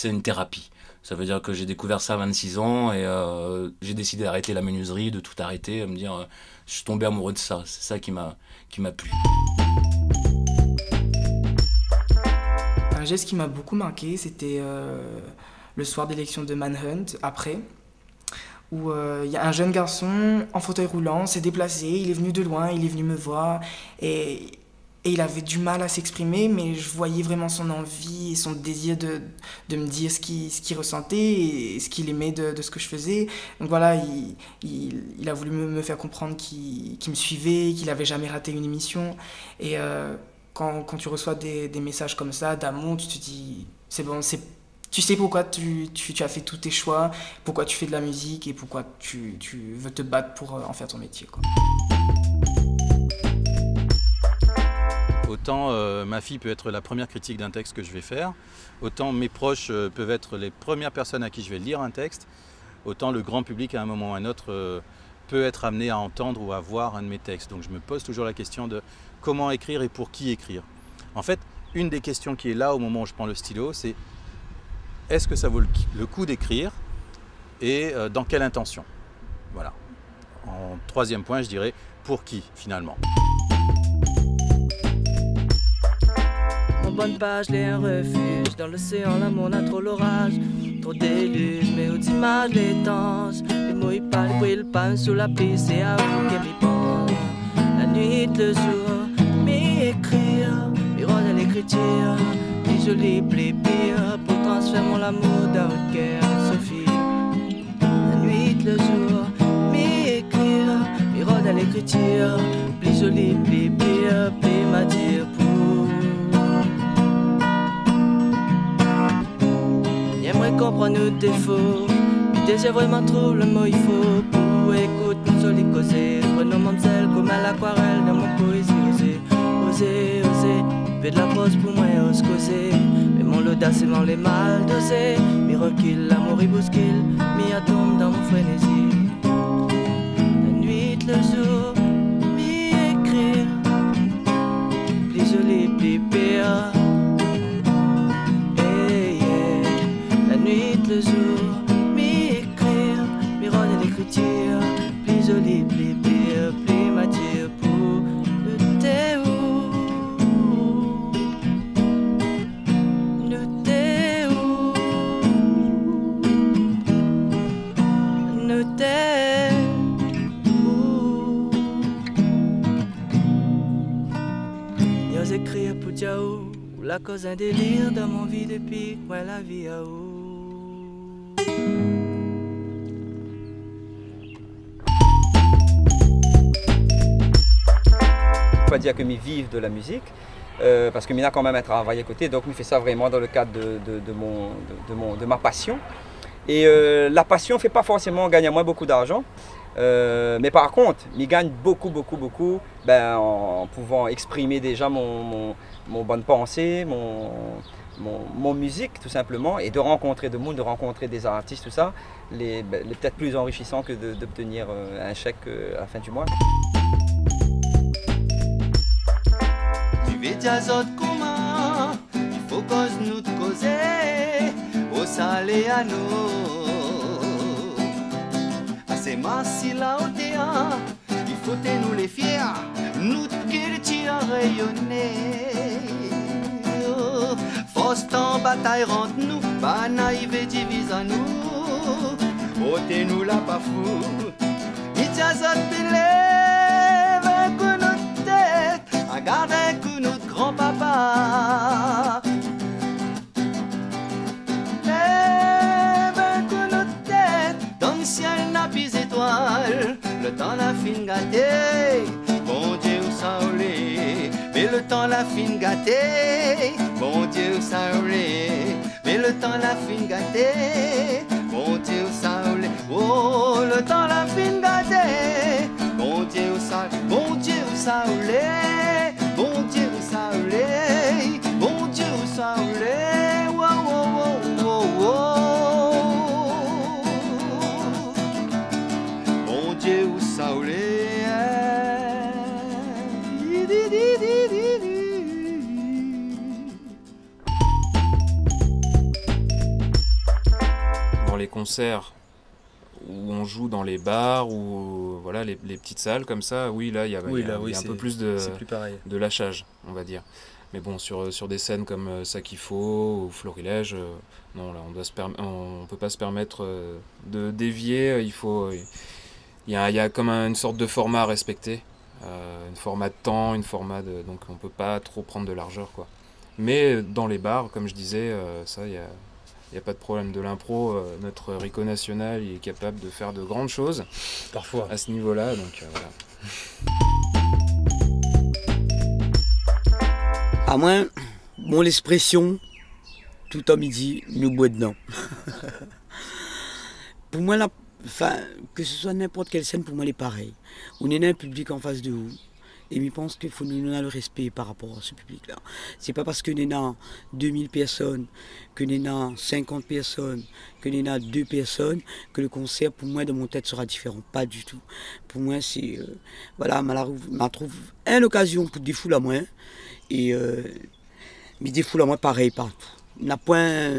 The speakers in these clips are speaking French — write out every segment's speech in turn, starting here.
c'est une thérapie. Ça veut dire que j'ai découvert ça à 26 ans et j'ai décidé d'arrêter la menuiserie, de tout arrêter, me dire je suis tombé amoureux de ça. C'est ça qui m'a plu. Un geste qui m'a beaucoup marqué, c'était le soir d'élection de Manhunt, après, où il y a un jeune garçon en fauteuil roulant, s'est déplacé, il est venu de loin, il est venu me voir, et il avait du mal à s'exprimer, mais je voyais vraiment son envie et son désir de me dire ce qu'il ressentait et ce qu'il aimait de ce que je faisais. Donc voilà, il a voulu me faire comprendre qu'il me suivait, qu'il n'avait jamais raté une émission. Et quand tu reçois des messages comme ça, d'amour, tu te dis, c'est bon, tu sais pourquoi tu as fait tous tes choix, pourquoi tu fais de la musique et pourquoi tu veux te battre pour en faire ton métier, quoi. Autant ma fille peut être la première critique d'un texte que je vais faire, autant mes proches peuvent être les premières personnes à qui je vais lire un texte, autant le grand public à un moment ou à un autre peut être amené à entendre ou à voir un de mes textes. Donc je me pose toujours la question de comment écrire et pour qui écrire. En fait, une des questions qui est là au moment où je prends le stylo, c'est est-ce que ça vaut le coup d'écrire et dans quelle intention? Voilà. En troisième point, je dirais pour qui finalement. Mon bonne page, l'est un refuge. Dans l'océan, l'amour n'a trop l'orage. Trop déluge, mais aux images, les danses. Les mouilles pas, les brûles pas sous la pluie. C'est à vous qu'elle m'y pense. La nuit, le jour, m'y écrire. Miroir de l'écriture. Les jolis plis pires. Pour transférer mon amour dans votre cœur, Sophie. La nuit, le jour, m'y écrire. Miroir de l'écriture. Les jolis plis pires. Plis m'a dire pour. J'aimerais comprendre nos défauts. Mais déjà vraiment trouve le mot il faut. Pour écoute mon joli causé. Prenons mademoiselle comme à l'aquarelle dans mon poésie. Oser, fais de la pause pour moi ose causer. Mais mon l'audace et mon les mal dosés. Mi recule, l'amour il bouscule. Mi atome dans mon frénésie. La nuit, le jour, mi écrire. Plus joli, plus pire. Le jour, m'y écrire, miroir de l'écriture, plus joli, plus pire, plus matière pour le théo. Le théo. Le théo. J'ose écrire pour Diao, la cause un délire dans mon vie depuis que la vie a où. Pas dire que m'y vive de la musique, parce que m'y a quand même un travail à côté, donc m'y fait ça vraiment dans le cadre de ma passion. Et la passion ne fait pas forcément gagner à moi beaucoup d'argent, mais par contre, m'y gagne beaucoup en pouvant exprimer déjà mon bonne pensée, mon musique tout simplement, et de rencontrer de monde, de rencontrer des artistes, tout ça, les peut-être plus enrichissant que d'obtenir un chèque à la fin du mois. Comment il faut qu'on nous causer au salé à nous. Assez massi là au théâtre, il faut nous les fiers, nous qui tirons rayonner. Force en bataille rentre nous, pas naïve et divise à nous. Ôtez nous là pas fou, Mitiazot lève que notre tête, regardez que notre grand-papa. Lève que notre tête, dans le ciel n'a plus étoile, le temps la fin gâté, bon Dieu saoulé. Mais le temps la fin gâté, bon Dieu saoulé. Mais le temps la fin gâté, bon Dieu saoulé. Oh, le temps la fin gâté, bon Dieu saoulé. Bon Dieu saoulé, bon Dieu saoulé, bon Dieu saoulé. Wow, wow, wow, wow. Bon Dieu saoulé. les concerts où on joue dans les bars ou voilà, les petites salles comme ça, oui, là, il y a un peu plus de lâchage, on va dire. Mais bon, sur des scènes comme Sakifo ou Florilège, non, là, on peut pas se permettre de dévier. Il y a comme une sorte de format à respecter, un format de temps, donc on peut pas trop prendre de largeur, quoi. Mais dans les bars, comme je disais, ça, il n'y a pas de problème de l'impro. Notre Rico National, il est capable de faire de grandes choses. Parfois. À ce niveau-là, donc voilà. À moins, bon, l'expression, tout à midi, nous boit dedans. Pour moi, que ce soit n'importe quelle scène, pour moi, elle est pareille. On est un public en face de vous. Et je pense qu'il faut nous donner le respect par rapport à ce public-là. C'est pas parce que nous avons 2000 personnes, que nous avons 50 personnes, que nous avons 2 personnes, que le concert, pour moi, dans mon tête, sera différent. Pas du tout. Pour moi, c'est... voilà, je trouve une occasion pour des foules à moi. Et mais des foules à moi, pareil, partout. N'a point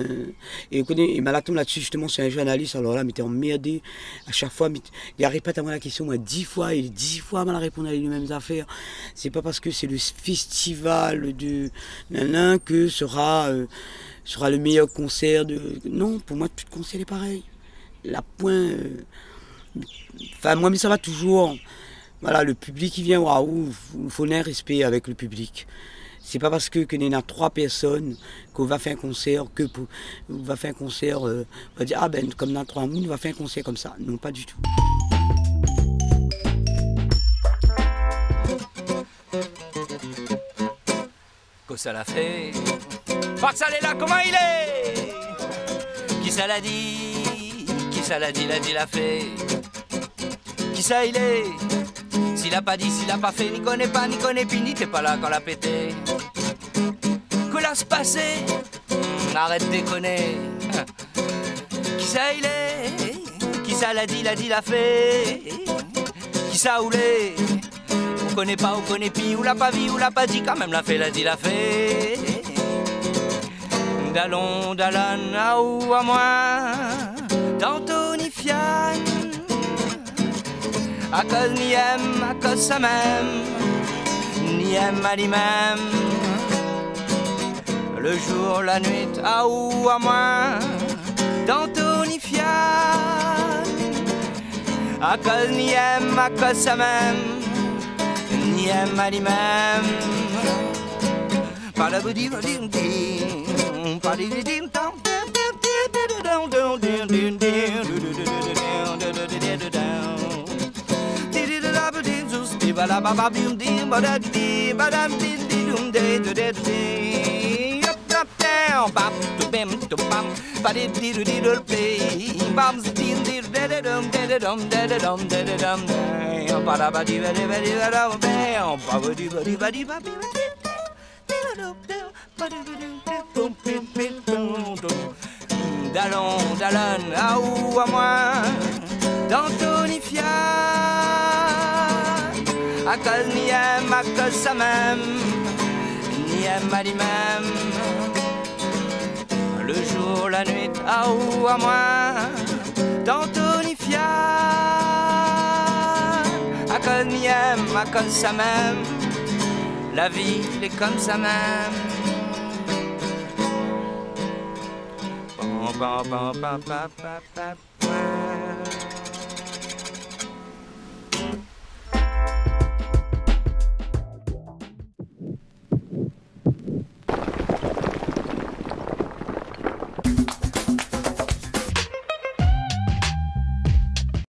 et Malatom là-dessus justement c'est un journaliste, alors là m'était emmerdé à chaque fois, il répète à moi la question moi 10 fois et 10 fois mal à répondre à les mêmes affaires. C'est pas parce que c'est le festival de nanan que sera le meilleur concert de... Non, pour moi tout concert est pareil. La point enfin moi mais ça va toujours, voilà, le public qui vient, waouh, il faut un respect avec le public. C'est pas parce que nous avons 3 personnes qu'on va faire un concert, on va faire un concert, on va dire, ah ben comme dans 3 mois, on va faire un concert comme ça. Non, pas du tout. Que ça l'a fait, Farxal est là, comment il est? Qui ça l'a dit? Qui ça l'a dit, l'a fait? Qui ça il est? S'il a pas dit, s'il a pas fait, ni connaît pas, ni connaît puis, ni t'es pas là quand l'a pété. Que l'a se passé? Arrête de déconner. Qui ça il est? Qui ça l'a dit, l'a fait? Qui ça oulé? On connaît pas, on connaît puis, ou l'a pas vu, ou l'a pas dit, quand même l'a fait, l'a dit, l'a fait. Dallon, dalan, à ou à moi, d'Antonifiane. À cause ni aime, à cause ça même, ni aime à lui-même. Le jour, la nuit, à ou à moi, d'Antonifiane. À cause ni aime, à cause ça même, ni aime à lui-même. Par la bouddhi, par les dim tam. Dallon, dallon, à ou à moi, d'Antonifiane. À cause ni aime, à cause ça même, ni aime à lui-même. Le jour, la nuit, à ou à moi, d'Antonifiane. À cause ni aime, à cause ça même, la vie est comme ça même. Ba ba ba ba ba ba ba.